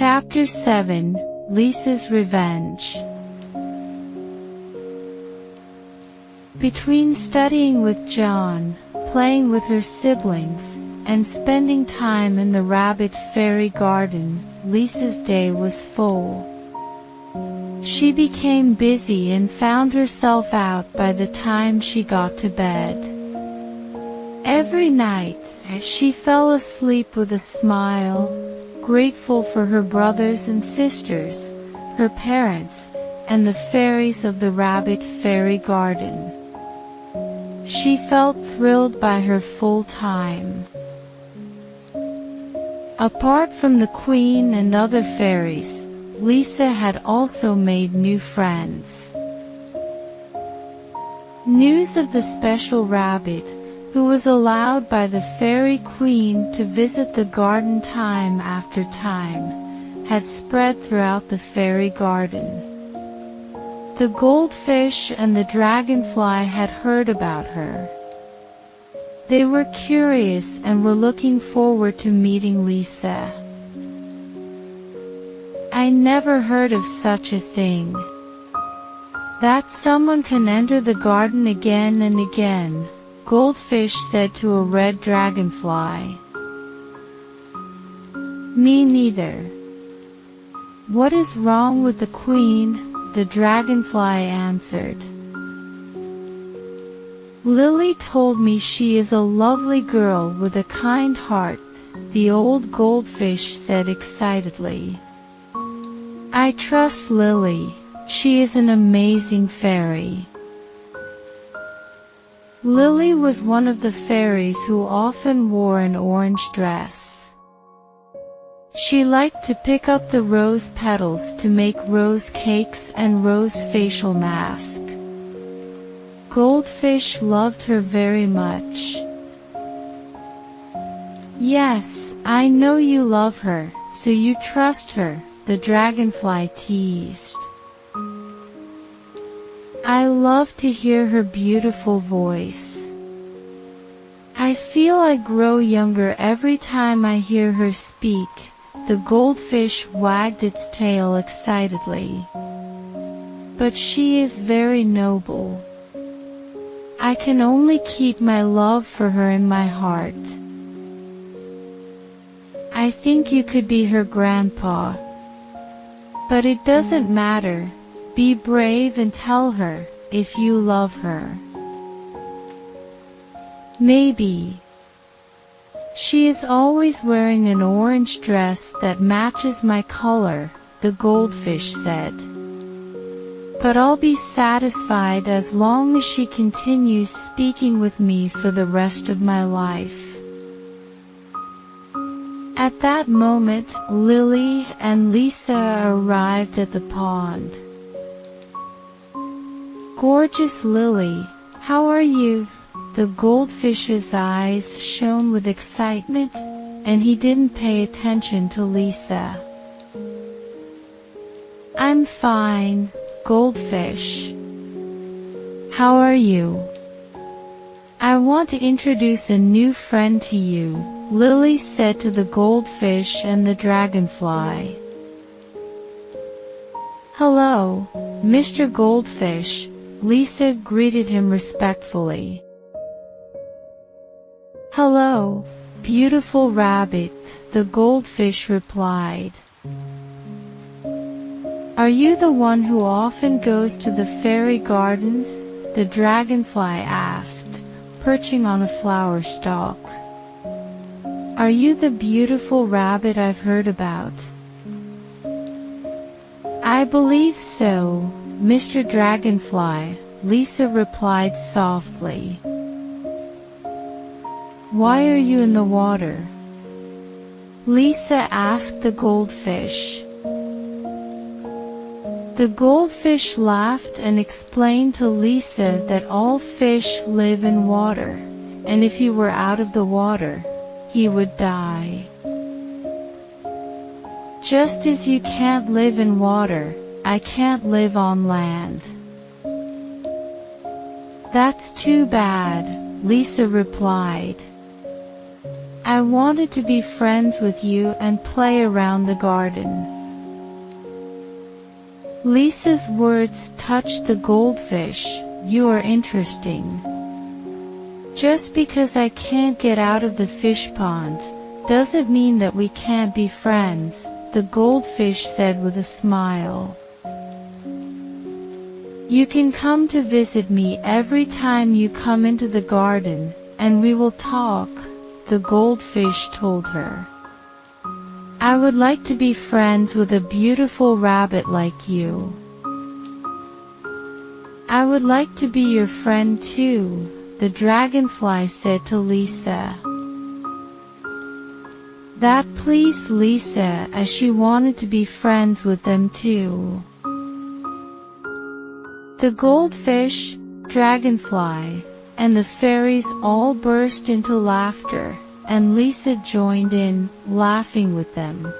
Chapter 7, Lisa's Revenge. Between studying with John, playing with her siblings, and spending time in the rabbit fairy garden, Lisa's day was full. She became busy and found herself out by the time she got to bed. Every night, she fell asleep with a smile, grateful for her brothers and sisters, her parents, and the fairies of the rabbit fairy garden. She felt thrilled by her full time. Apart from the queen and other fairies, Lisa had also made new friends. News of the special rabbit, who was allowed by the fairy queen to visit the garden time after time, had spread throughout the fairy garden. The goldfish and the dragonfly had heard about her. They were curious and were looking forward to meeting Lisa. "I never heard of such a thing. That someone can enter the garden again and again," Goldfish said to a red dragonfly. "Me neither." "What is wrong with the queen?" the dragonfly answered. "Lily told me she is a lovely girl with a kind heart," the old goldfish said excitedly. "I trust Lily. She is an amazing fairy." Lily was one of the fairies who often wore an orange dress. She liked to pick up the rose petals to make rose cakes and rose facial mask. Goldfish loved her very much. "Yes, I know you love her, so you trust her," the dragonfly teased. "I love to hear her beautiful voice. I feel I grow younger every time I hear her speak," the goldfish wagged its tail excitedly. "But she is very noble. I can only keep my love for her in my heart. I think you could be her grandpa. But it doesn't matter. Be brave and tell her, if you love her." "Maybe. She is always wearing an orange dress that matches my color," the goldfish said. "But I'll be satisfied as long as she continues speaking with me for the rest of my life." At that moment, Lily and Lisa arrived at the pond. "Gorgeous Lily, how are you?" The goldfish's eyes shone with excitement, and he didn't pay attention to Lisa. "I'm fine, Goldfish. How are you? I want to introduce a new friend to you," Lily said to the goldfish and the dragonfly. "Hello, Mr. Goldfish," Lisa greeted him respectfully. "Hello, beautiful rabbit," the goldfish replied. "Are you the one who often goes to the fairy garden?" the dragonfly asked, perching on a flower stalk. "Are you the beautiful rabbit I've heard about?" "I believe so, Mr. Dragonfly," Lisa replied softly. "Why are you in the water?" Lisa asked the goldfish. The goldfish laughed and explained to Lisa that all fish live in water, and if he were out of the water, he would die. "Just as you can't live in water, I can't live on land." "That's too bad," Lisa replied. "I wanted to be friends with you and play around the garden." Lisa's words touched the goldfish. You are interesting. Just because I can't get out of the fish pond, doesn't mean that we can't be friends, the goldfish said with a smile. You can come to visit me every time you come into the garden, and we will talk, the goldfish told her. I would like to be friends with a beautiful rabbit like you. I would like to be your friend too, the dragonfly said to Lisa. That pleased Lisa, as she wanted to be friends with them too. The goldfish, dragonfly, and the fairies all burst into laughter, and Lisa joined in, laughing with them.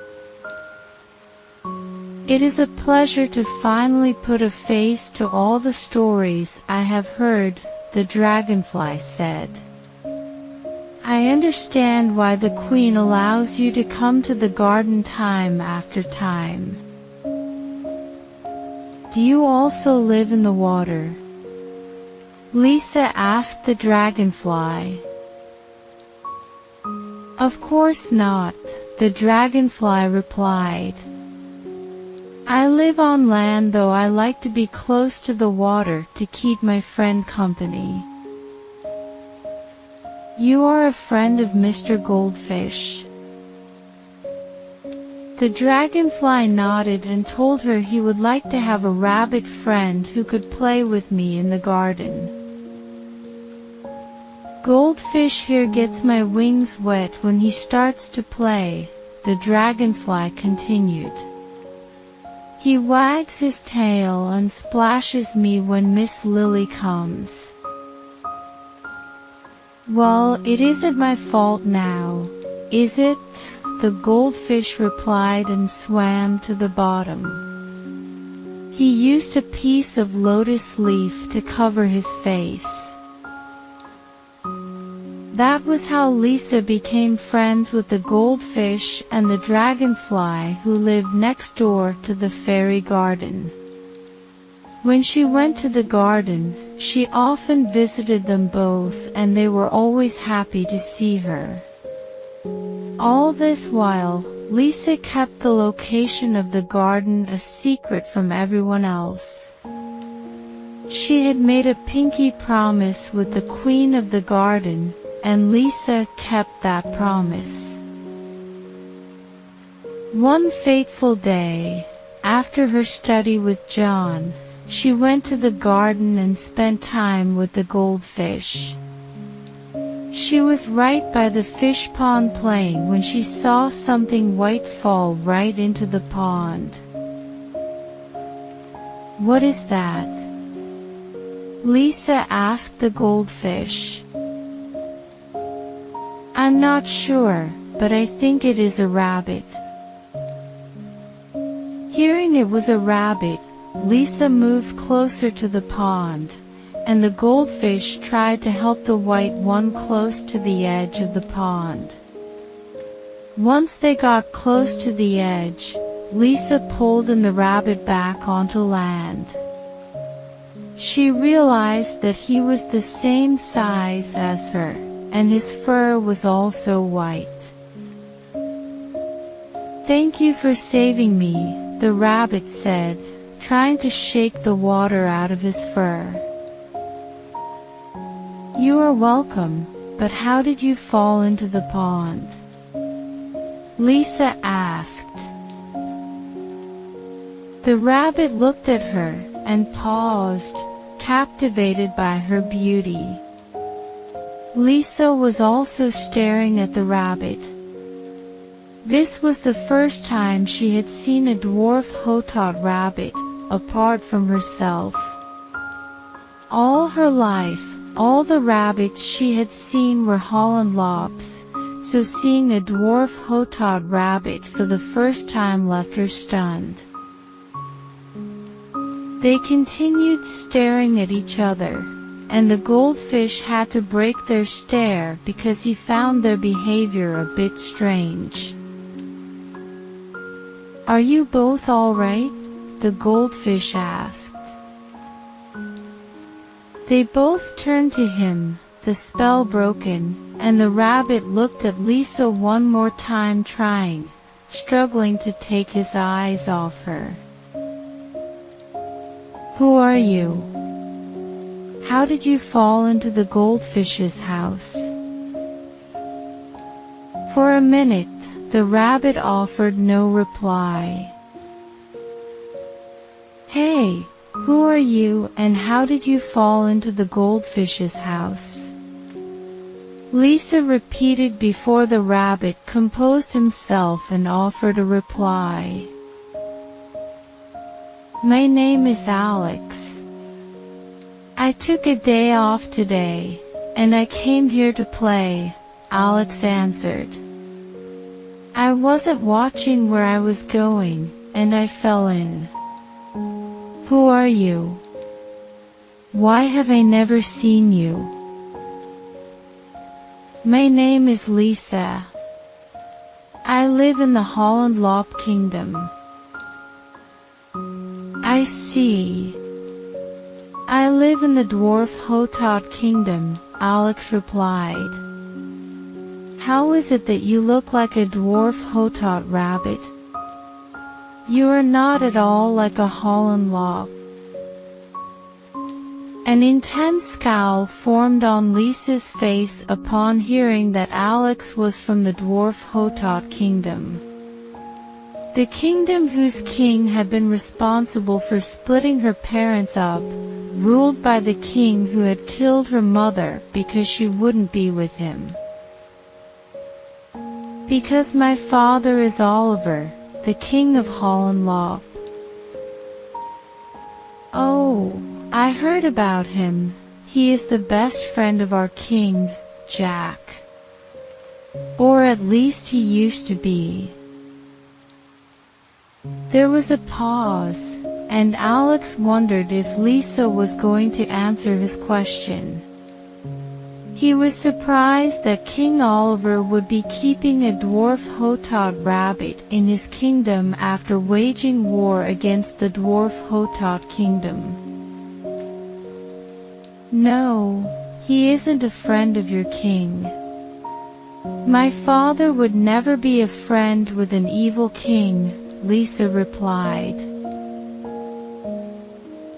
It is a pleasure to finally put a face to all the stories I have heard, the dragonfly said. I understand why the queen allows you to come to the garden time after time. Do you also live in the water? Lisa asked the dragonfly. Of course not, the dragonfly replied. I live on land, though I like to be close to the water to keep my friend company. You are a friend of Mr. Goldfish. The dragonfly nodded and told her he would like to have a rabbit friend who could play with me in the garden. Goldfish here gets my wings wet when he starts to play, the dragonfly continued. He wags his tail and splashes me when Miss Lily comes. Well, it isn't my fault now, is it? The goldfish replied and swam to the bottom. He used a piece of lotus leaf to cover his face. That was how Lisa became friends with the goldfish and the dragonfly who lived next door to the fairy garden. When she went to the garden, she often visited them both, and they were always happy to see her. All this while, Lisa kept the location of the garden a secret from everyone else. She had made a pinky promise with the queen of the garden, and Lisa kept that promise. One fateful day, after her study with John, she went to the garden and spent time with the goldfish. She was right by the fish pond playing when she saw something white fall right into the pond. What is that? Lisa asked the goldfish. I'm not sure, but I think it is a rabbit. Hearing it was a rabbit, Lisa moved closer to the pond, and the goldfish tried to help the white one close to the edge of the pond. Once they got close to the edge, Lisa pulled the rabbit back onto land. She realized that he was the same size as her, and his fur was also white. Thank you for saving me, the rabbit said, trying to shake the water out of his fur. You are welcome, but how did you fall into the pond? Lisa asked. The rabbit looked at her and paused, captivated by her beauty. Lisa was also staring at the rabbit. This was the first time she had seen a Dwarf Hotot rabbit, apart from herself. All her life, all the rabbits she had seen were Holland lobs, so seeing a Dwarf Hotot rabbit for the first time left her stunned. They continued staring at each other, and the goldfish had to break their stare because he found their behavior a bit strange. Are you both all right? the goldfish asked. They both turned to him, the spell broken, and the rabbit looked at Lisa one more time, struggling to take his eyes off her. Who are you? How did you fall into the goldfish's house? For a minute, the rabbit offered no reply. Hey, who are you and how did you fall into the goldfish's house? Lisa repeated before the rabbit composed himself and offered a reply. My name is Alex. I took a day off today, and I came here to play, Alex answered. I wasn't watching where I was going, and I fell in. Who are you? Why have I never seen you? My name is Lisa. I live in the Holland Kingdom. I see. I live in the Dwarf Hotot Kingdom, Alex replied. How is it that you look like a Dwarf Hotot rabbit? You are not at all like a Holland lop. An intense scowl formed on Lisa's face upon hearing that Alex was from the Dwarf Hotot Kingdom. The kingdom whose king had been responsible for splitting her parents up, ruled by the king who had killed her mother because she wouldn't be with him. Because my father is Oliver, the king of Holland. Oh, I heard about him. He is the best friend of our king, Jack. Or at least he used to be. There was a pause, and Alex wondered if Lisa was going to answer his question. He was surprised that King Oliver would be keeping a Dwarf Hotot rabbit in his kingdom after waging war against the Dwarf Hotot Kingdom. No, he isn't a friend of your king. My father would never be a friend with an evil king, Lisa replied.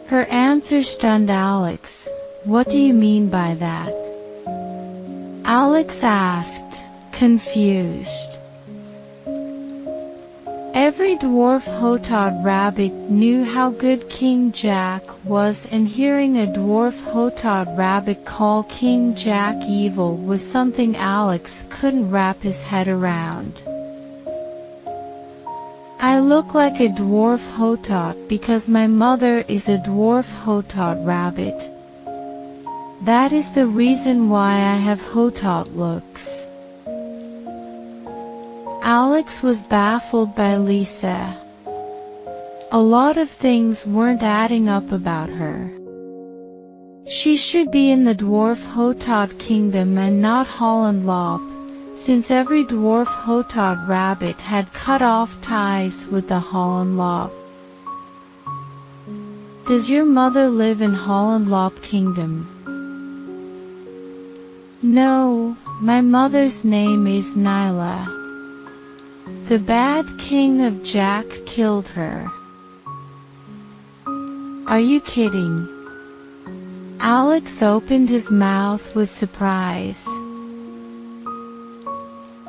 Her answer stunned Alex. What do you mean by that? Alex asked, confused. Every Dwarf Hotot rabbit knew how good King Jack was, and hearing a Dwarf Hotot rabbit call King Jack evil was something Alex couldn't wrap his head around. I look like a Dwarf Hotot because my mother is a Dwarf Hotot rabbit. That is the reason why I have Hotot looks. Alex was baffled by Lisa. A lot of things weren't adding up about her. She should be in the Dwarf Hotot Kingdom and not Holland, since every Dwarf Hotot rabbit had cut off ties with the Holland. Does your mother live in Holland Kingdom? No, my mother's name is Nyla. The bad king of Jack killed her. Are you kidding? Alex opened his mouth with surprise.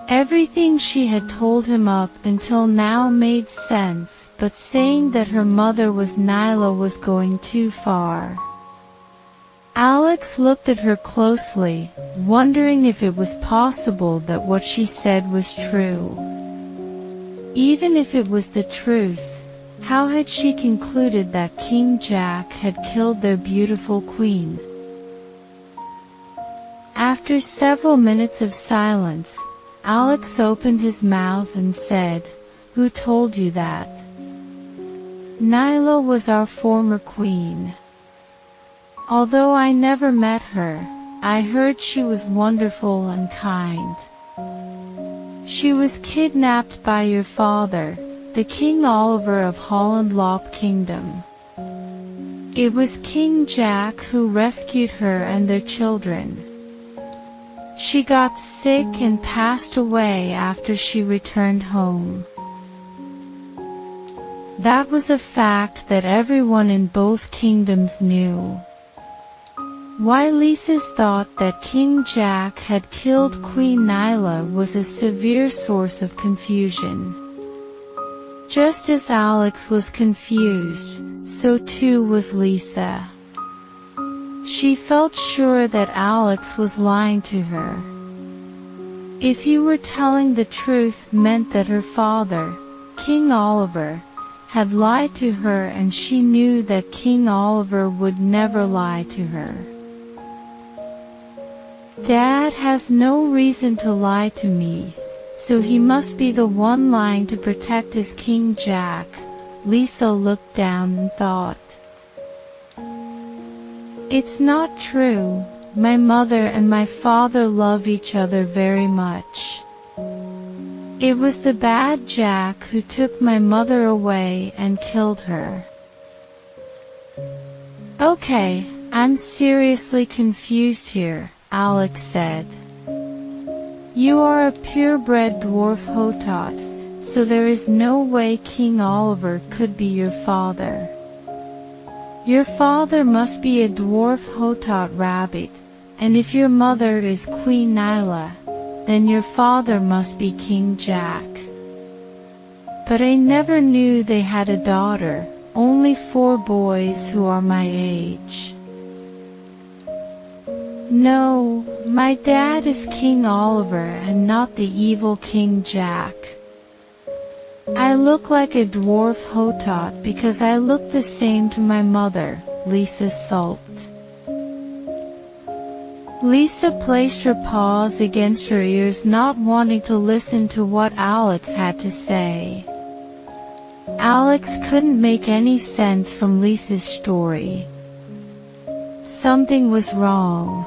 Everything she had told him up until now made sense, but saying that her mother was Nyla was going too far. Alex looked at her closely, wondering if it was possible that what she said was true. Even if it was the truth, how had she concluded that King Jack had killed their beautiful queen? After several minutes of silence, Alex opened his mouth and said, "Who told you that?" Nyla was our former queen. Although I never met her, I heard she was wonderful and kind. She was kidnapped by your father, the King Oliver of Holland Kingdom. It was King Jack who rescued her and their children. She got sick and passed away after she returned home. That was a fact that everyone in both kingdoms knew. Why Lisa's thought that King Jack had killed Queen Nyla was a severe source of confusion. Just as Alex was confused, so too was Lisa. She felt sure that Alex was lying to her. If you were telling the truth meant that her father, King Oliver, had lied to her, and she knew that King Oliver would never lie to her. Dad has no reason to lie to me, so he must be the one lying to protect his King Jack, Lisa looked down and thought. It's not true. My mother and my father love each other very much. It was the bad Jack who took my mother away and killed her. Okay, I'm seriously confused here, Alex said. You are a purebred Dwarf Hotot, so there is no way King Oliver could be your father. Your father must be a Dwarf Hotot rabbit, and if your mother is Queen Nyla, then your father must be King Jack. But I never knew they had a daughter, only 4 boys who are my age. No, my dad is King Oliver and not the evil King Jack. I look like a Dwarf Hotot because I look the same to my mother, Lisa sulked. Lisa placed her paws against her ears, not wanting to listen to what Alex had to say. Alex couldn't make any sense from Lisa's story. Something was wrong.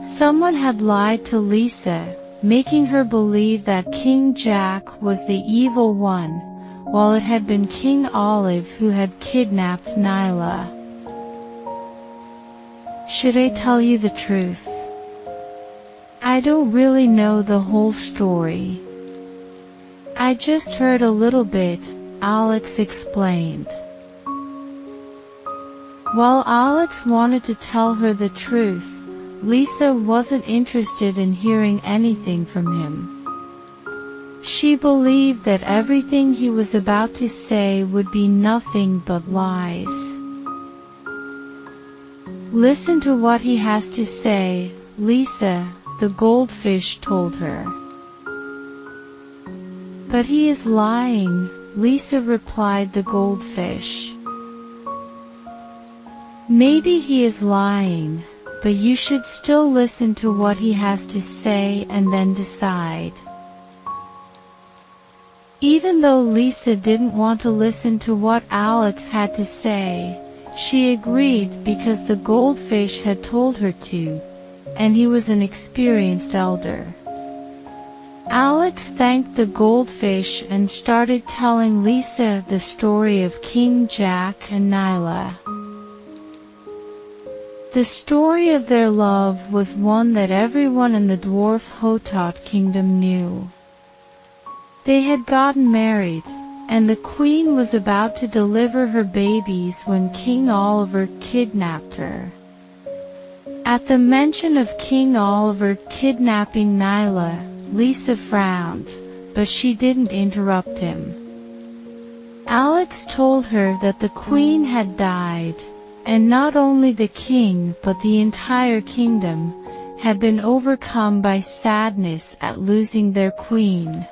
Someone had lied to Lisa, making her believe that King Jack was the evil one, while it had been King Olive who had kidnapped Nyla. Should I tell you the truth? I don't really know the whole story. I just heard a little bit, Alex explained. While Alex wanted to tell her the truth, Lisa wasn't interested in hearing anything from him. She believed that everything he was about to say would be nothing but lies. Listen to what he has to say, Lisa, the goldfish told her. But he is lying, Lisa replied the goldfish. Maybe he is lying, but you should still listen to what he has to say and then decide. Even though Lisa didn't want to listen to what Alex had to say, she agreed because the goldfish had told her to, and he was an experienced elder. Alex thanked the goldfish and started telling Lisa the story of King Jack and Nyla. The story of their love was one that everyone in the Dwarf Hotot kingdom knew. They had gotten married, and the queen was about to deliver her babies when King Oliver kidnapped her. At the mention of King Oliver kidnapping Nyla, Lisa frowned, but she didn't interrupt him. Alex told her that the queen had died, and not only the king but the entire kingdom had been overcome by sadness at losing their queen.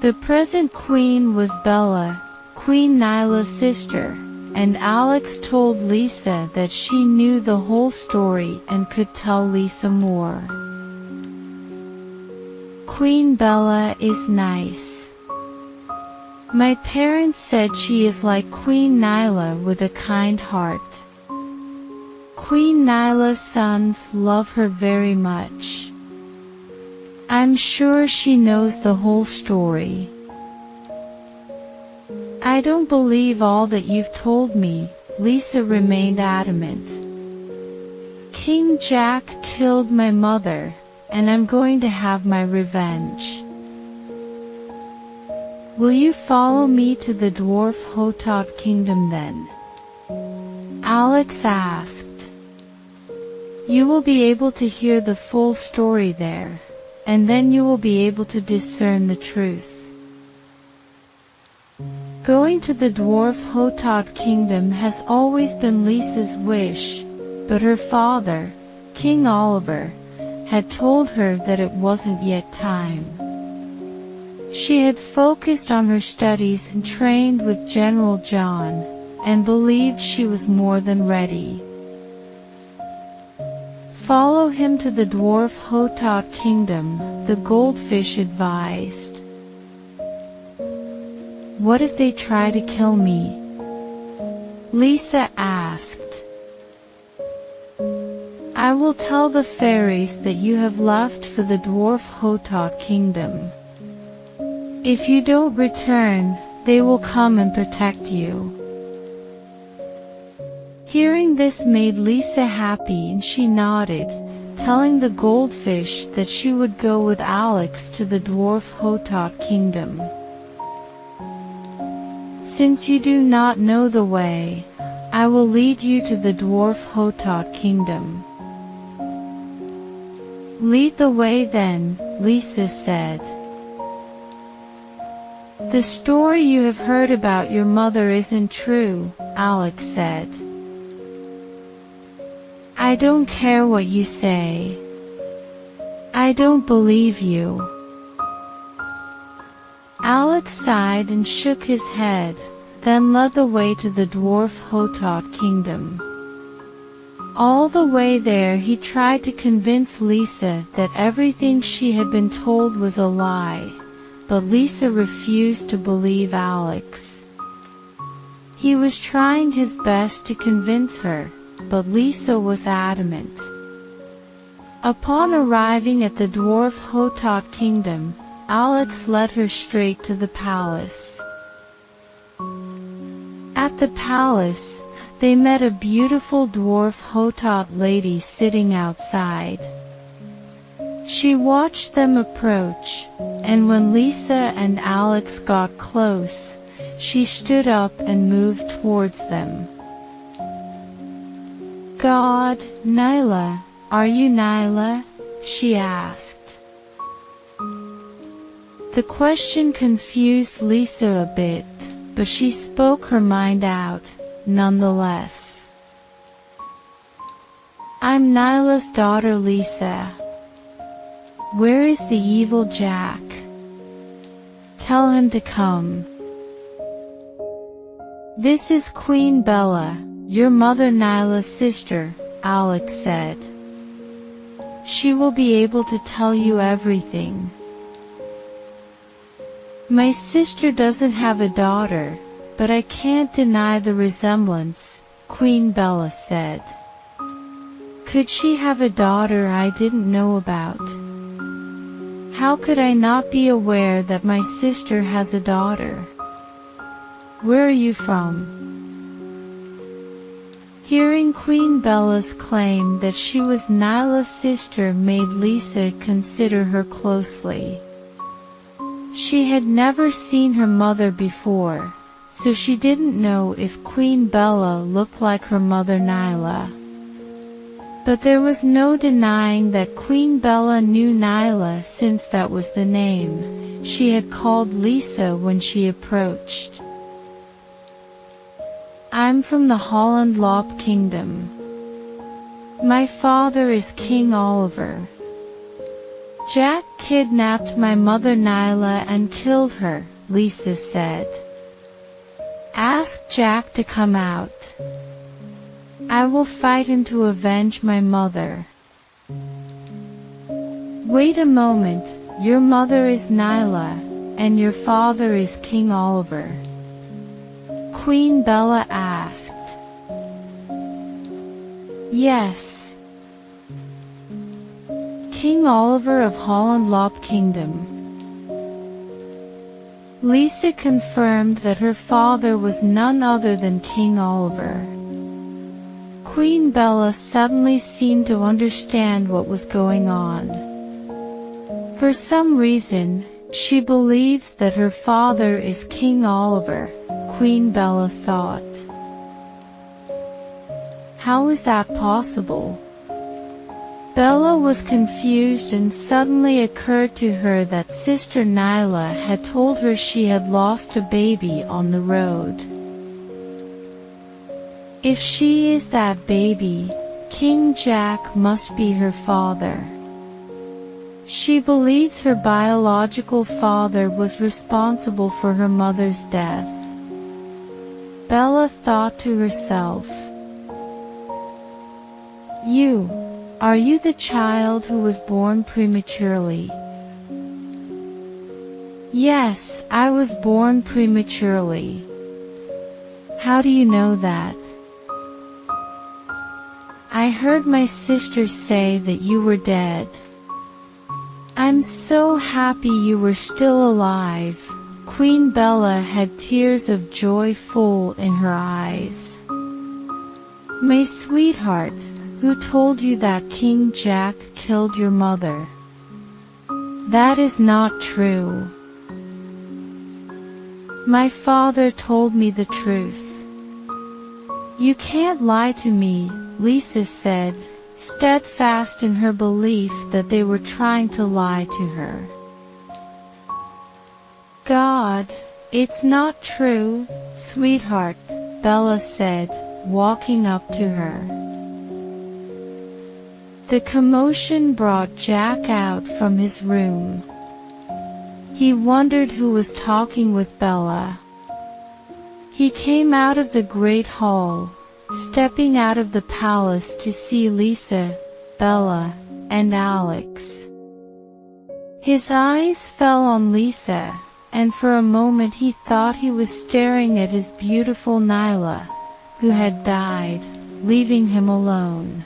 The present queen was Bella, Queen Nyla's sister, and Alex told Lisa that she knew the whole story and could tell Lisa more. Queen Bella is nice. My parents said she is like Queen Nyla with a kind heart. Queen Nyla's sons love her very much. I'm sure she knows the whole story. I don't believe all that you've told me, Lisa remained adamant. King Jack killed my mother, and I'm going to have my revenge. Will you follow me to the Dwarf Hotot kingdom then? Alex asked. You will be able to hear the full story there, and then you will be able to discern the truth. Going to the Dwarf Hotot kingdom has always been Lisa's wish, but her father, King Oliver, had told her that it wasn't yet time. She had focused on her studies and trained with General John, and believed she was more than ready. Follow him to the Dwarf Hotot kingdom, the goldfish advised. What if they try to kill me? Lisa asked. I will tell the fairies that you have left for the Dwarf Hotot kingdom. If you don't return, they will come and protect you. Hearing this made Lisa happy and she nodded, telling the goldfish that she would go with Alex to the Dwarf Hotot kingdom. Since you do not know the way, I will lead you to the Dwarf Hotot kingdom. Lead the way then, Lisa said. The story you have heard about your mother isn't true, Alex said. I don't care what you say. I don't believe you. Alex sighed and shook his head, then led the way to the Dwarf Hotot kingdom. All the way there he tried to convince Lisa that everything she had been told was a lie, but Lisa refused to believe Alex. He was trying his best to convince her, but Lisa was adamant. Upon arriving at the Dwarf Hotot kingdom, Alex led her straight to the palace. At the palace, they met a beautiful Dwarf Hotot lady sitting outside. She watched them approach, and when Lisa and Alex got close, she stood up and moved towards them. God, Nyla, are you Nyla? She asked. The question confused Lisa a bit, but she spoke her mind out, nonetheless. I'm Nyla's daughter Lisa. Where is the evil Jack? Tell him to come. This is Queen Bella, your mother Nyla's sister, Alex said. She will be able to tell you everything. My sister doesn't have a daughter, but I can't deny the resemblance, Queen Bella said. Could she have a daughter I didn't know about? How could I not be aware that my sister has a daughter? Where are you from? Hearing Queen Bella's claim that she was Nyla's sister made Lisa consider her closely. She had never seen her mother before, so she didn't know if Queen Bella looked like her mother Nyla. But there was no denying that Queen Bella knew Nyla since that was the name she had called Lisa when she approached. I'm from the Holland kingdom. My father is King Oliver. Jack kidnapped my mother Nyla and killed her, Lisa said. Ask Jack to come out. I will fight him to avenge my mother. Wait a moment, your mother is Nyla, and your father is King Oliver. Queen Bella asked. Yes. King Oliver of Holland kingdom. Lisa confirmed that her father was none other than King Oliver. Queen Bella suddenly seemed to understand what was going on. For some reason, she believes that her father is King Oliver, Queen Bella thought. How is that possible? Bella was confused, and suddenly occurred to her that Sister Nyla had told her she had lost a baby on the road. If she is that baby, King Jack must be her father. She believes her biological father was responsible for her mother's death. Bella thought to herself, Are you the child who was born prematurely? Yes, I was born prematurely. How do you know that? I heard my sister say that you were dead. I'm so happy you were still alive. Queen Bella had tears of joy full in her eyes. My sweetheart, who told you that King Jack killed your mother? That is not true. My father told me the truth. You can't lie to me, Lisa said, steadfast in her belief that they were trying to lie to her. God, it's not true, sweetheart, Bella said, walking up to her. The commotion brought Jack out from his room. He wondered who was talking with Bella. He came out of the great hall, stepping out of the palace to see Lisa, Bella, and Alex. His eyes fell on Lisa, and for a moment he thought he was staring at his beautiful Nyla, who had died, leaving him alone.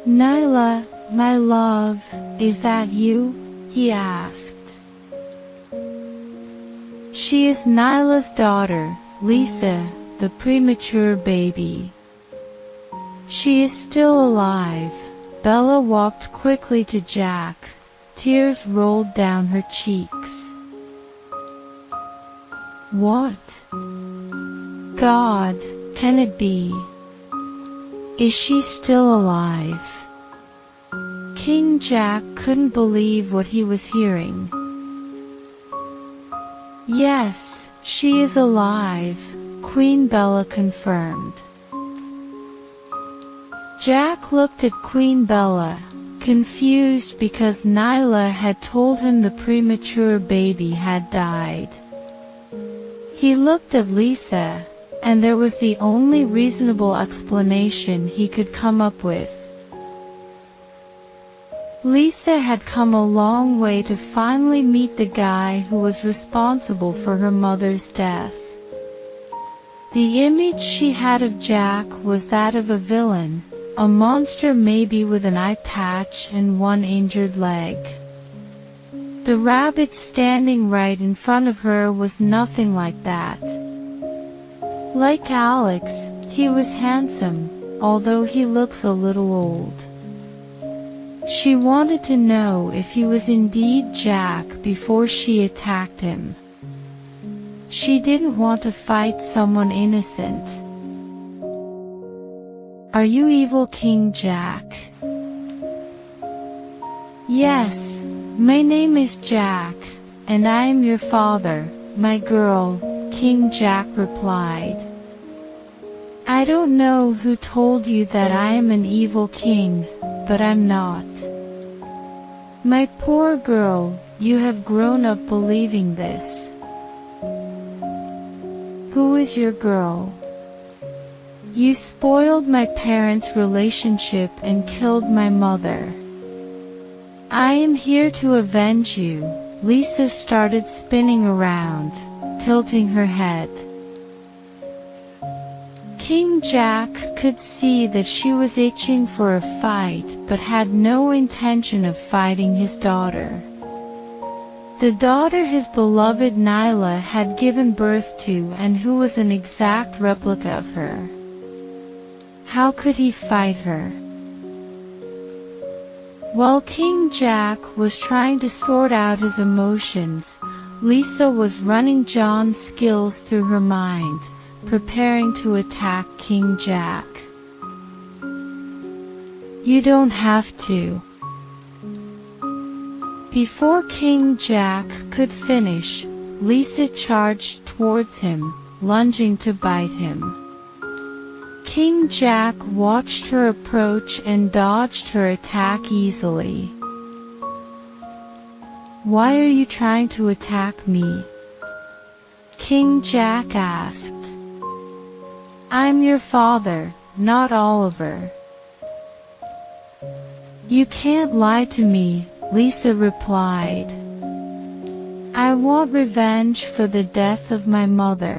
Nyla, my love, is that you? He asked. She is Nyla's daughter, Lisa, the premature baby. She is still alive. Bella walked quickly to Jack. Tears rolled down her cheeks. What? God, can it be? Is she still alive? King Jack couldn't believe what he was hearing. Yes, she is alive, Queen Bella confirmed. Jack looked at Queen Bella, confused because Nyla had told him the premature baby had died. He looked at Lisa, and there was the only reasonable explanation he could come up with. Lisa had come a long way to finally meet the guy who was responsible for her mother's death. The image she had of Jack was that of a villain, a monster maybe with an eye patch and one injured leg. The rabbit standing right in front of her was nothing like that. Like Alex, he was handsome, although he looks a little old. She wanted to know if he was indeed Jack before she attacked him. She didn't want to fight someone innocent. Are you evil, King Jack? Yes, my name is Jack, and I am your father, my girl, King Jack replied. I don't know who told you that I am an evil king, but I'm not. My poor girl, you have grown up believing this. Who is your girl? You spoiled my parents' relationship and killed my mother. I am here to avenge you. Lisa started spinning around, tilting her head. King Jack could see that she was itching for a fight but had no intention of fighting his daughter. the daughter his beloved Nyla had given birth to and who was an exact replica of her. How could he fight her? While King Jack was trying to sort out his emotions, Lisa was running Jon's skills through her mind, preparing to attack King Jack. You don't have to. Before King Jack could finish, Lisa charged towards him, lunging to bite him. King Jack watched her approach and dodged her attack easily. Why are you trying to attack me? King Jack asked. I'm your father, not Oliver. You can't lie to me, Lisa replied. I want revenge for the death of my mother.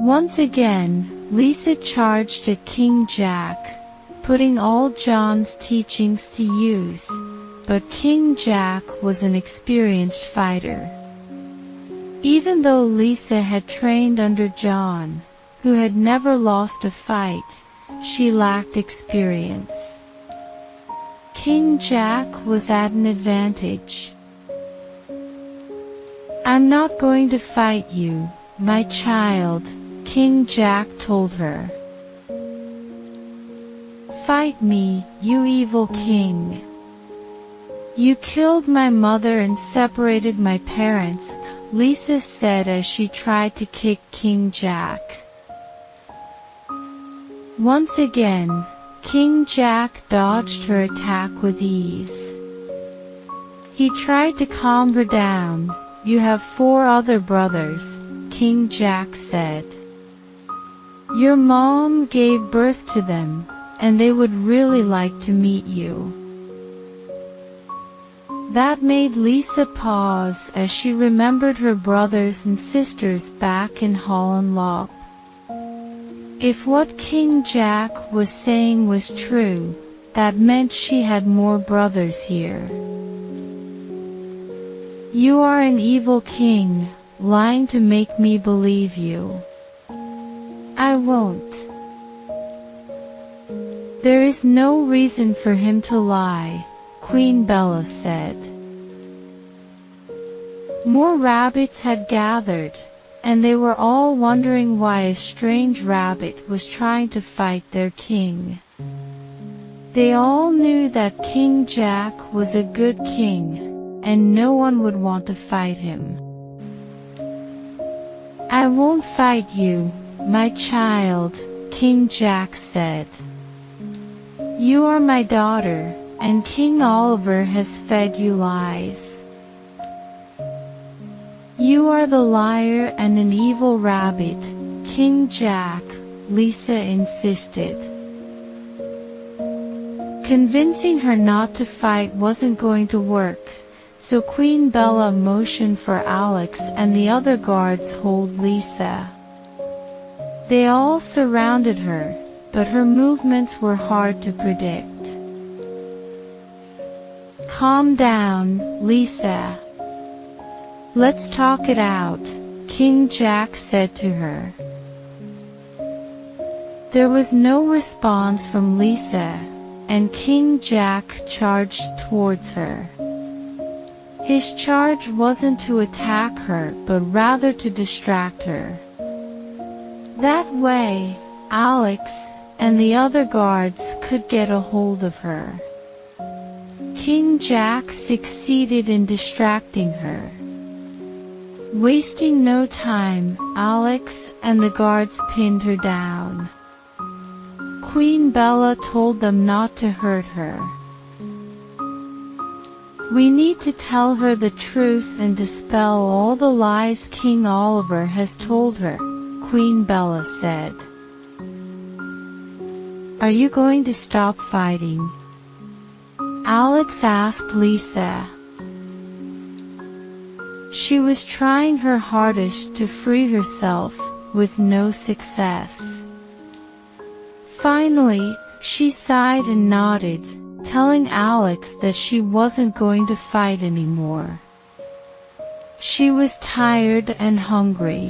Once again, Lisa charged at King Jack, putting all Jon's teachings to use, but King Jack was an experienced fighter. Even though Lisa had trained under Jon, who had never lost a fight, she lacked experience. King Jack was at an advantage. I'm not going to fight you, my child, King Jack told her. Fight me, you evil king. You killed my mother and separated my parents, Lisa said as she tried to kick King Jack. Once again, King Jack dodged her attack with ease. He tried to calm her down. You have 4 other brothers, King Jack said. Your mom gave birth to them, and they would really like to meet you. That made Lisa pause as she remembered her brothers and sisters back in Holland. If what King Jack was saying was true, that meant she had more brothers here. You are an evil king, lying to make me believe you. I won't. There is no reason for him to lie, Queen Bella said. More rabbits had gathered, and they were all wondering why a strange rabbit was trying to fight their king. They all knew that King Jack was a good king, and no one would want to fight him. I won't fight you, my child, King Jack said. You are my daughter, and King Oliver has fed you lies. You are the liar and an evil rabbit, King Jack, Lisa insisted. Convincing her not to fight wasn't going to work, so Queen Bella motioned for Alex and the other guards hold Lisa. They all surrounded her, but her movements were hard to predict. Calm down, Lisa. Let's talk it out, King Jack said to her. There was no response from Lisa, and King Jack charged towards her. His charge wasn't to attack her but rather to distract her. That way, Alex and the other guards could get a hold of her. King Jack succeeded in distracting her. Wasting no time, Alex and the guards pinned her down. Queen Bella told them not to hurt her. We need to tell her the truth and dispel all the lies King Oliver has told her, Queen Bella said. Are you going to stop fighting? Alex asked Lisa. She was trying her hardest to free herself, with no success. Finally, she sighed and nodded, telling Alex that she wasn't going to fight anymore. She was tired and hungry.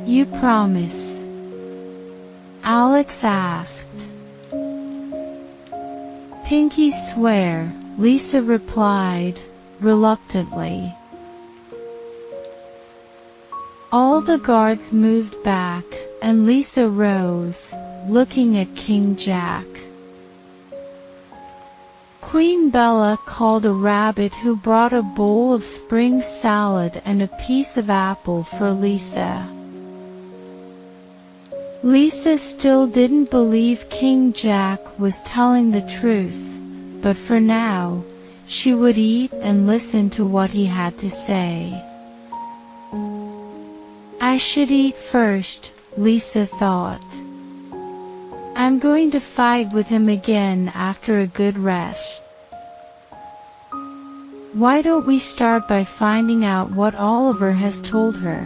"You promise?" Alex asked. "Pinky swear," Lisa replied, reluctantly. All the guards moved back, and Lisa rose, looking at King Jack. Queen Bella called a rabbit who brought a bowl of spring salad and a piece of apple for Lisa. Lisa still didn't believe King Jack was telling the truth, but for now, she would eat and listen to what he had to say. "I should eat first," Lisa thought. "I'm going to fight with him again after a good rest." "Why don't we start by finding out what Oliver has told her?"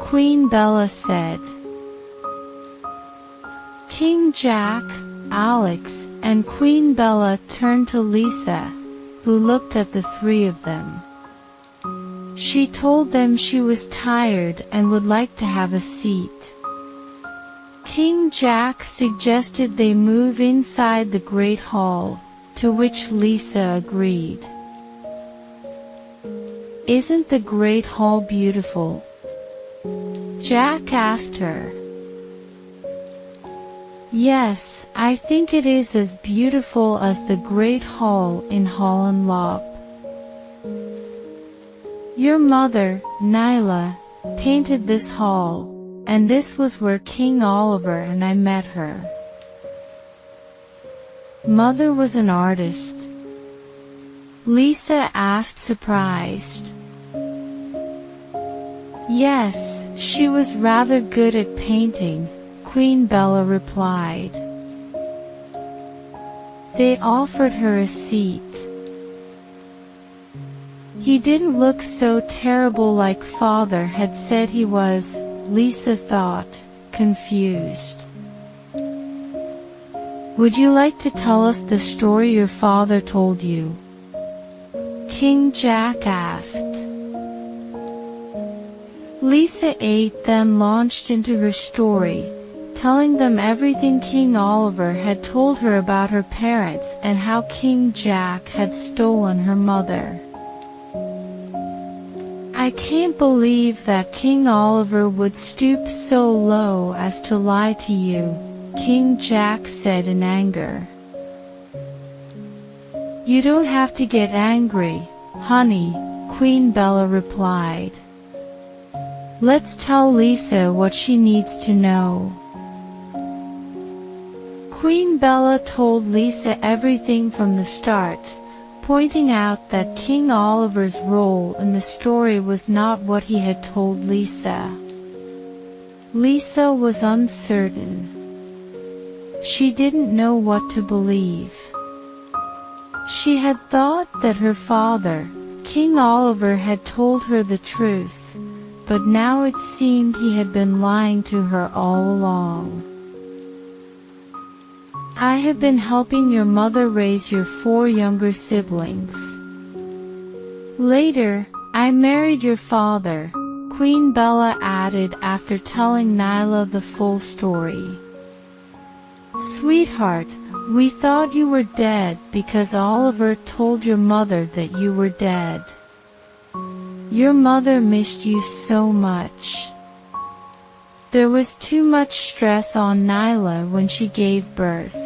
Queen Bella said. King Jack, Alex, and Queen Bella turned to Lisa, who looked at the three of them. She told them she was tired and would like to have a seat. King Jack suggested they move inside the Great Hall, to which Lisa agreed. "Isn't the Great Hall beautiful?" Jack asked her. "Yes, I think it is as beautiful as the Great Hall in Holland. Your mother, Nyla, painted this hall, and this was where King Oliver and I met her." "Mother was an artist?" Lisa asked, surprised. "Yes, she was rather good at painting," Queen Bella replied. They offered her a seat. "He didn't look so terrible like Father had said he was," Lisa thought, confused. "Would you like to tell us the story your father told you?" King Jack asked. Lisa ate, then launched into her story, telling them everything King Oliver had told her about her parents and how King Jack had stolen her mother. "I can't believe that King Oliver would stoop so low as to lie to you," King Jack said in anger. "You don't have to get angry, honey," Queen Bella replied. "Let's tell Lisa what she needs to know." Queen Bella told Lisa everything from the start, pointing out that King Oliver's role in the story was not what he had told Lisa. Lisa was uncertain. She didn't know what to believe. She had thought that her father, King Oliver, had told her the truth, but now it seemed he had been lying to her all along. "I have been helping your mother raise your 4 younger siblings. Later, I married your father," Queen Bella added after telling Nyla the full story. "Sweetheart, we thought you were dead because Oliver told your mother that you were dead. Your mother missed you so much. There was too much stress on Nyla when she gave birth.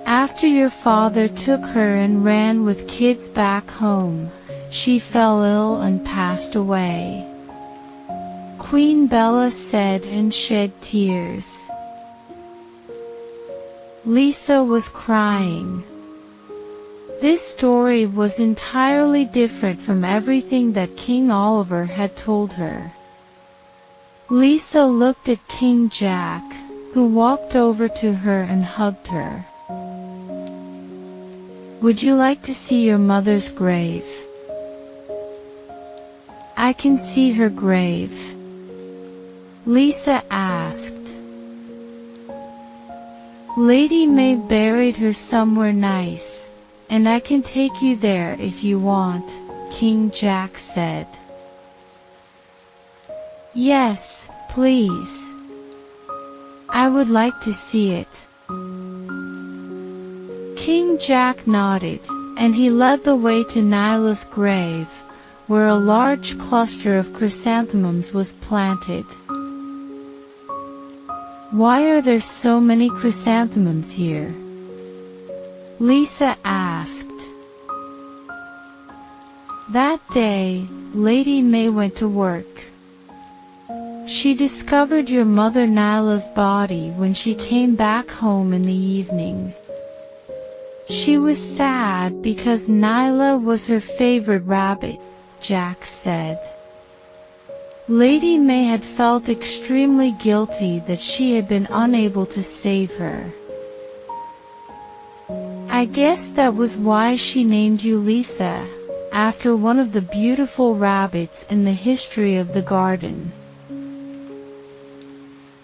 After your father took her and ran with kids back home, she fell ill and passed away," Queen Bella said and shed tears. Lisa was crying. This story was entirely different from everything that King Oliver had told her. Lisa looked at King Jack, who walked over to her and hugged her. "Would you like to see your mother's grave?" "I can see her grave," Lisa asked. Lady May buried her somewhere nice, and I can take you there if you want, King Jack said. Yes, please. I would like to see it. King Jack nodded, and he led the way to Nyla's grave, where a large cluster of chrysanthemums was planted. Why are there so many chrysanthemums here? Lisa asked. That day, Lady May went to work. She discovered your mother Nyla's body when she came back home in the evening. She was sad because Nyla was her favorite rabbit, Jack said. Lady May had felt extremely guilty that she had been unable to save her. I guess that was why she named you Lisa, after one of the beautiful rabbits in the history of the garden.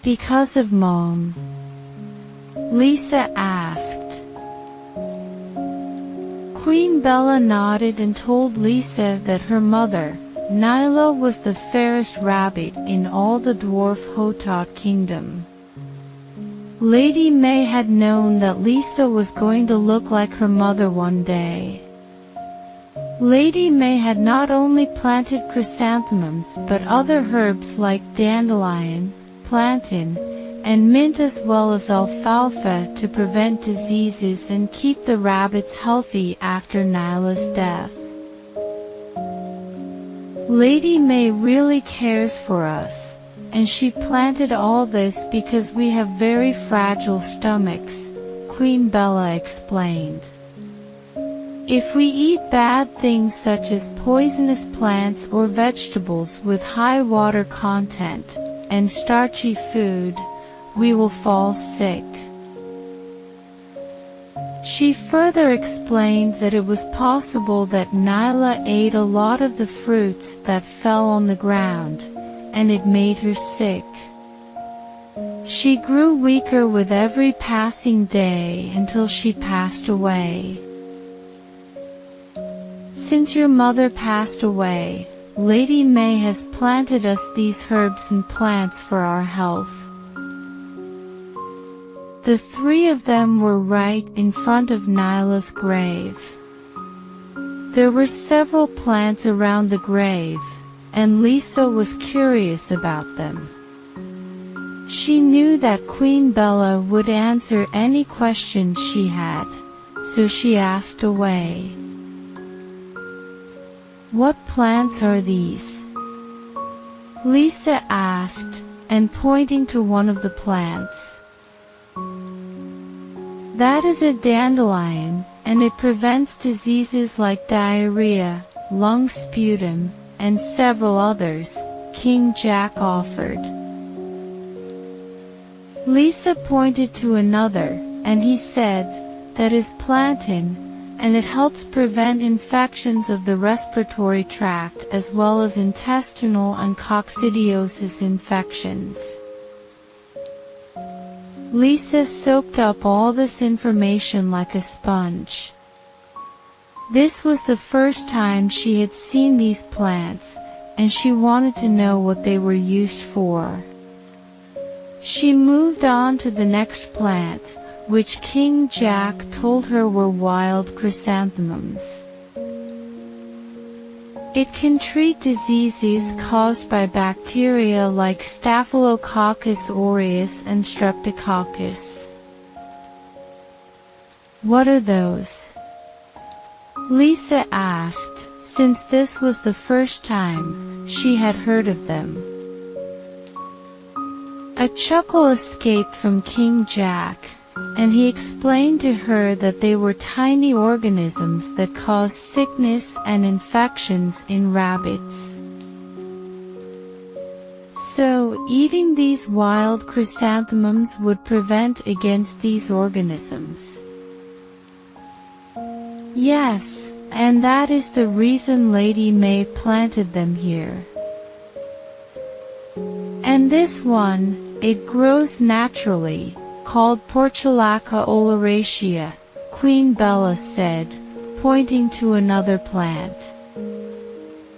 Because of Mom? Lisa asked. Queen Bella nodded and told Lisa that her mother, Nyla, was the fairest rabbit in all the Dwarf Hotot kingdom. Lady May had known that Lisa was going to look like her mother one day. Lady May had not only planted chrysanthemums but other herbs like dandelion, plantain, and mint as well as alfalfa to prevent diseases and keep the rabbits healthy after Nyla's death. Lady May really cares for us, and she planted all this because we have very fragile stomachs, Queen Bella explained. If we eat bad things such as poisonous plants or vegetables with high water content, and starchy food, we will fall sick. She further explained that it was possible that Nyla ate a lot of the fruits that fell on the ground, and it made her sick. She grew weaker with every passing day until she passed away. Since your mother passed away, Lady May has planted us these herbs and plants for our health. The three of them were right in front of Nyla's grave. There were several plants around the grave, and Lisa was curious about them. She knew that Queen Bella would answer any questions she had, so she asked away. What plants are these? Lisa asked, and pointing to one of the plants. That is a dandelion, and it prevents diseases like diarrhea, lung sputum, and several others, King Jack offered. Lisa pointed to another, and he said, that is plantain, and it helps prevent infections of the respiratory tract as well as intestinal and coccidiosis infections. Lisa soaked up all this information like a sponge. This was the first time she had seen these plants, and she wanted to know what they were used for. She moved on to the next plant, which King Jack told her were wild chrysanthemums. It can treat diseases caused by bacteria like Staphylococcus aureus and Streptococcus. What are those? Lisa asked, since this was the first time she had heard of them. A chuckle escaped from King Jack, and he explained to her that they were tiny organisms that cause sickness and infections in rabbits. So, eating these wild chrysanthemums would prevent against these organisms. Yes, and that is the reason Lady May planted them here. And this one, it grows naturally, called Portulaca oleracea, Queen Bella said, pointing to another plant.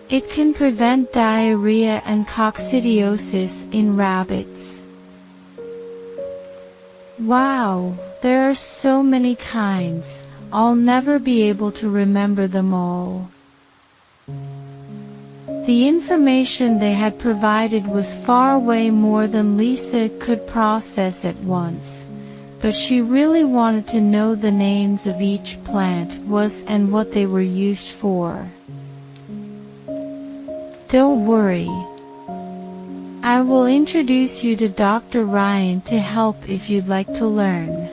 It can prevent diarrhea and coccidiosis in rabbits. Wow, there are so many kinds, I'll never be able to remember them all. The information they had provided was far way more than Lisa could process at once, but she really wanted to know the names of each plant was and what they were used for. Don't worry. I will introduce you to Dr. Ryan to help if you'd like to learn.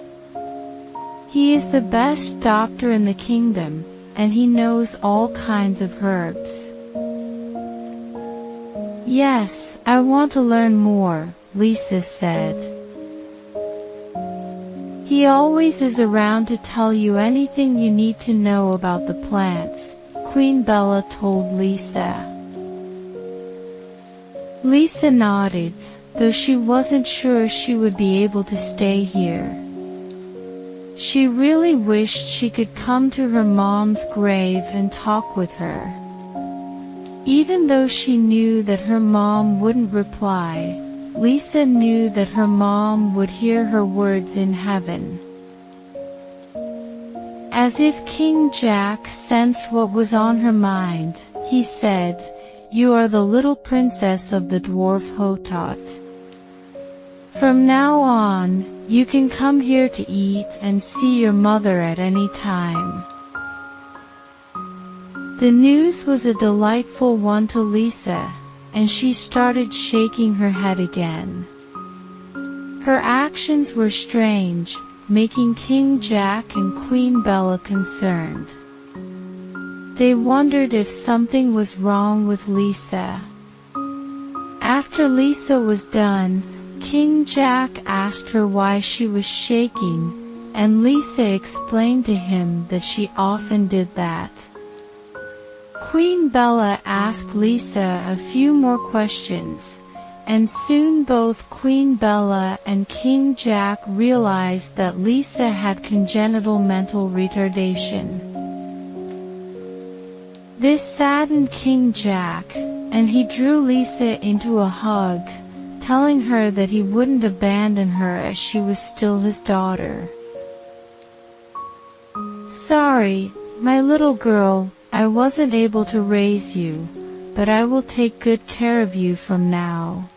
He is the best doctor in the kingdom, and he knows all kinds of herbs. Yes, I want to learn more, Lisa said. He always is around to tell you anything you need to know about the plants, Queen Bella told Lisa. Lisa nodded, though she wasn't sure she would be able to stay here. She really wished she could come to her mom's grave and talk with her. Even though she knew that her mom wouldn't reply, Lisa knew that her mom would hear her words in heaven. As if King Jack sensed what was on her mind, he said, "You are the little princess of the Dwarf Hotot. From now on, you can come here to eat and see your mother at any time." The news was a delightful one to Lisa, and she started shaking her head again. Her actions were strange, making King Jack and Queen Bella concerned. They wondered if something was wrong with Lisa. After Lisa was done, King Jack asked her why she was shaking, and Lisa explained to him that she often did that. Queen Bella asked Lisa a few more questions, and soon both Queen Bella and King Jack realized that Lisa had congenital mental retardation. This saddened King Jack, and he drew Lisa into a hug, telling her that he wouldn't abandon her as she was still his daughter. "Sorry, my little girl, I wasn't able to raise you, but I will take good care of you from now.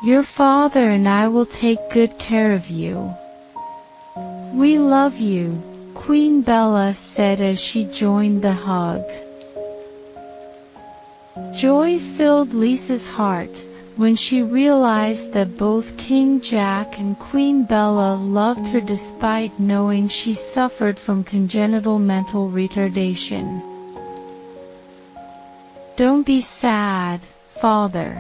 Your father and I will take good care of you. We love you," Queen Bella said as she joined the hug. Joy filled Lisa's heart when she realized that both King Jack and Queen Bella loved her despite knowing she suffered from congenital mental retardation. "Don't be sad, Father.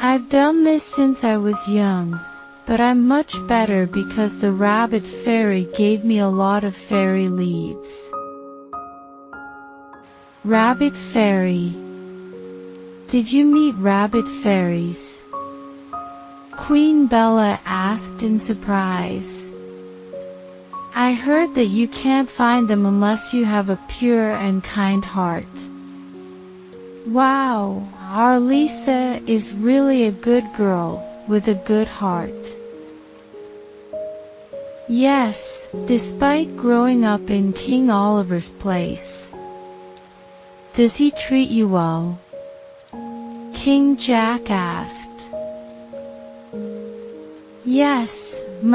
I've done this since I was young, but I'm much better because the rabbit fairy gave me a lot of fairy leaves." Rabbit fairy. Did you meet rabbit fairies? Queen Bella asked in surprise. "I heard that you can't find them unless you have a pure and kind heart." Wow, our Lisa is really a good girl, with a good heart. Yes, despite growing up in King Oliver's place. Does he treat you well? King Jack asked. Yes,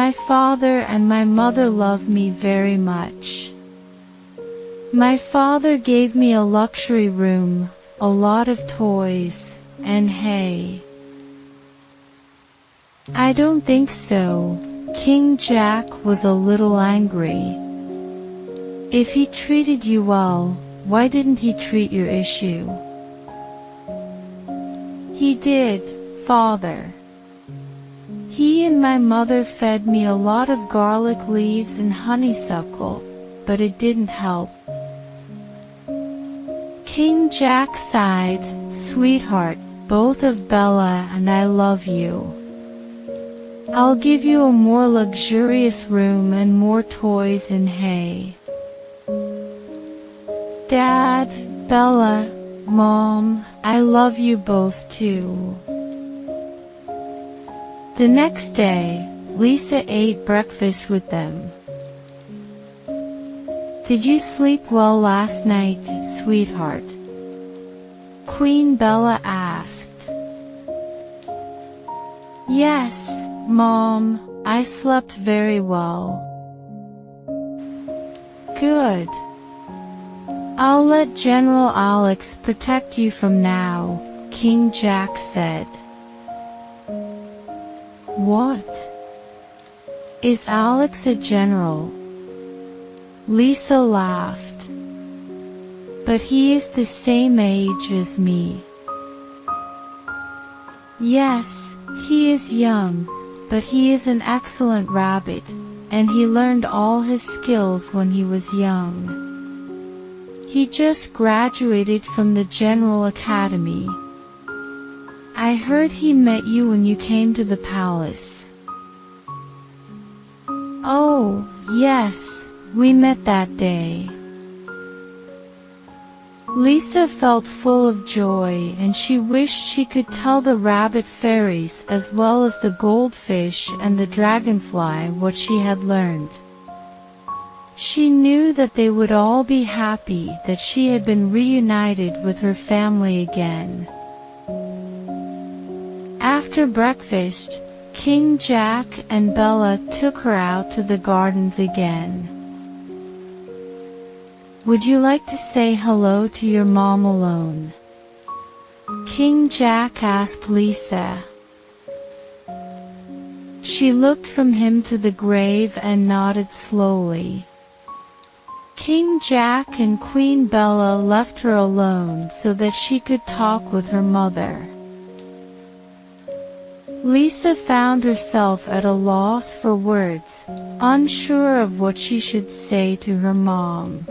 my father and my mother love me very much. My father gave me a luxury room, a lot of toys, and hay. I don't think so. King Jack was a little angry. If he treated you well, why didn't he treat your issue? He did, Father. He and my mother fed me a lot of garlic leaves and honeysuckle, but it didn't help. King Jack sighed, "Sweetheart, both of Bella and I love you. I'll give you a more luxurious room and more toys and hay. Dad, Bella, Mom, I love you both too. The next day, Lisa ate breakfast with them. Did you sleep well last night, sweetheart? Queen Bella asked. Yes, Mom, I slept very well. Good. I'll let General Alex protect you from now, King Jack said. What? Is Alex a general? Lisa laughed. But he is the same age as me. Yes, he is young, but he is an excellent rabbit, and he learned all his skills when he was young. He just graduated from the General Academy. I heard he met you when you came to the palace. Oh, yes, we met that day. Lisa felt full of joy, and she wished she could tell the rabbit fairies as well as the goldfish and the dragonfly what she had learned. She knew that they would all be happy that she had been reunited with her family again. After breakfast, King Jack and Bella took her out to the gardens again. Would you like to say hello to your mom alone? King Jack asked Lisa. She looked from him to the grave and nodded slowly. King Jack and Queen Bella left her alone so that she could talk with her mother. Lisa found herself at a loss for words, unsure of what she should say to her mom.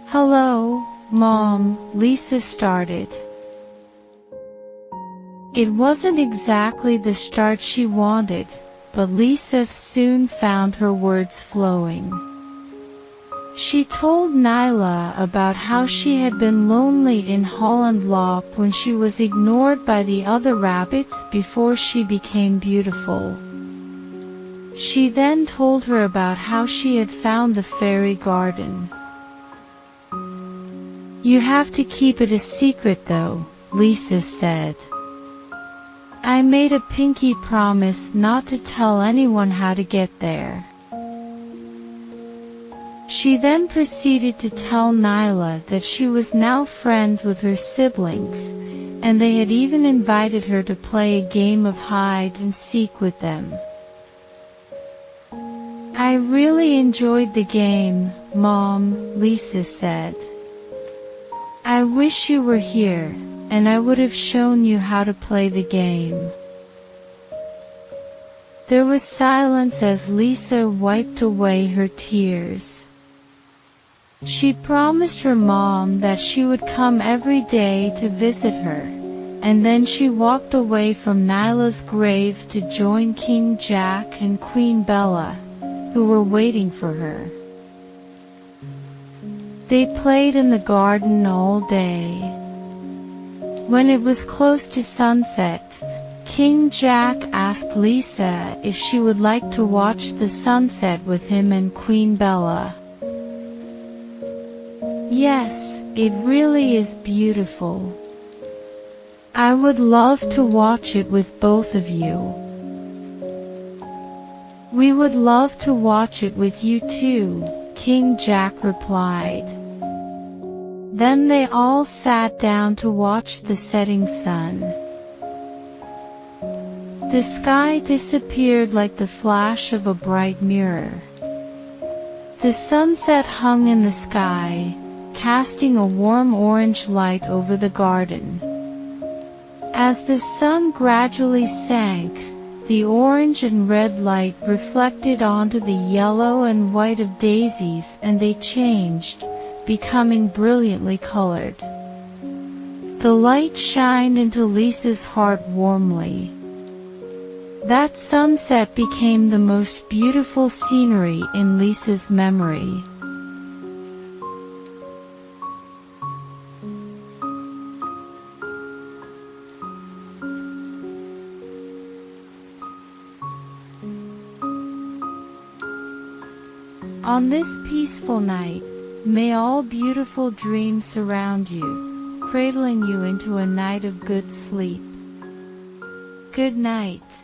Hello, Mom, Lisa started. It wasn't exactly the start she wanted, but Lisa soon found her words flowing. She told Nyla about how she had been lonely in Holland Lock when she was ignored by the other rabbits before she became beautiful. She then told her about how she had found the fairy garden. You have to keep it a secret though, Lisa said. I made a pinky promise not to tell anyone how to get there. She then proceeded to tell Nyla that she was now friends with her siblings, and they had even invited her to play a game of hide and seek with them. I really enjoyed the game, Mom, Lisa said. I wish you were here, and I would have shown you how to play the game. There was silence as Lisa wiped away her tears. She promised her mom that she would come every day to visit her, and then she walked away from Nyla's grave to join King Jack and Queen Bella, who were waiting for her. They played in the garden all day. When it was close to sunset, King Jack asked Lisa if she would like to watch the sunset with him and Queen Bella. Yes, it really is beautiful. I would love to watch it with both of you. We would love to watch it with you too, King Jack replied. Then they all sat down to watch the setting sun. The sky disappeared like the flash of a bright mirror. The sunset hung in the sky, casting a warm orange light over the garden. As the sun gradually sank, the orange and red light reflected onto the yellow and white of daisies, and they changed, becoming brilliantly colored. The light shined into Lisa's heart warmly. That sunset became the most beautiful scenery in Lisa's memory. On this peaceful night, may all beautiful dreams surround you, cradling you into a night of good sleep. Good night.